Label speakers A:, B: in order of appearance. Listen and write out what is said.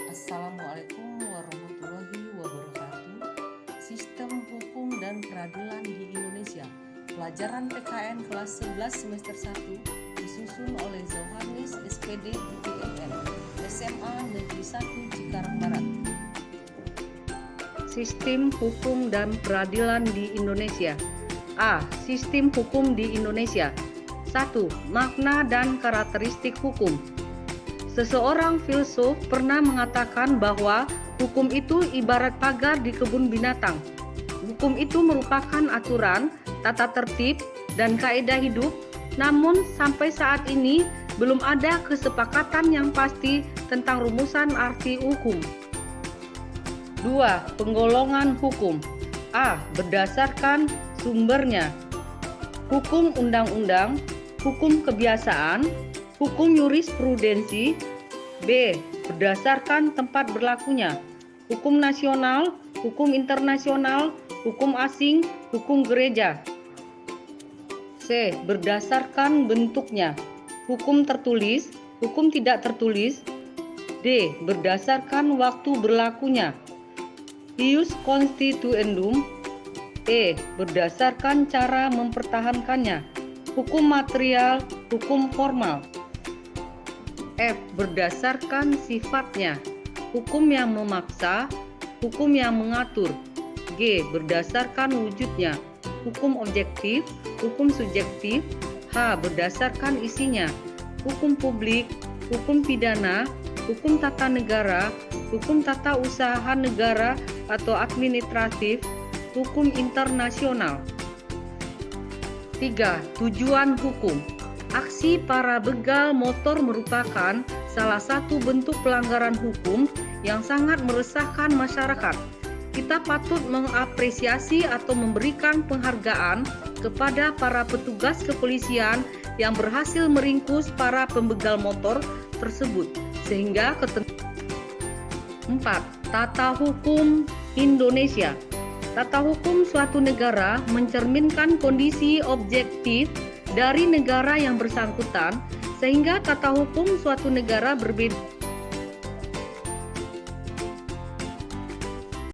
A: Assalamualaikum warahmatullahi wabarakatuh. Sistem Hukum dan Peradilan di Indonesia. Pelajaran PKN kelas 11 semester 1 disusun oleh Zohanis SPD UGM SMA Negeri 1 Cikarang Barat. Sistem Hukum dan Peradilan di Indonesia. A. Sistem hukum di Indonesia. 1. Makna dan karakteristik hukum. Seseorang filsuf pernah mengatakan bahwa hukum itu ibarat pagar di kebun binatang. Hukum itu merupakan aturan, tata tertib, dan kaidah hidup, namun sampai saat ini belum ada kesepakatan yang pasti tentang rumusan arti hukum. 2. Penggolongan hukum. A. Berdasarkan sumbernya. Hukum undang-undang, hukum kebiasaan, hukum jurisprudensi. B. Berdasarkan tempat berlakunya. Hukum nasional, hukum internasional, hukum asing, hukum gereja. C. Berdasarkan bentuknya. Hukum tertulis, hukum tidak tertulis. D. Berdasarkan waktu berlakunya. Ius constituendum. E. Berdasarkan cara mempertahankannya. Hukum material, hukum formal. F. Berdasarkan sifatnya. Hukum yang memaksa, hukum yang mengatur. G. Berdasarkan wujudnya. Hukum objektif, hukum subjektif. H. Berdasarkan isinya. Hukum publik, hukum pidana, hukum tata negara, hukum tata usaha negara atau administratif, hukum internasional. 3. Tujuan hukum. Aksi para begal motor merupakan salah satu bentuk pelanggaran hukum yang sangat meresahkan masyarakat. Kita patut mengapresiasi atau memberikan penghargaan kepada para petugas kepolisian yang berhasil meringkus para pembegal motor tersebut sehingga 4. Tata hukum Indonesia. Tata hukum suatu negara mencerminkan kondisi objektif dari negara yang bersangkutan, sehingga tata hukum suatu negara berbeda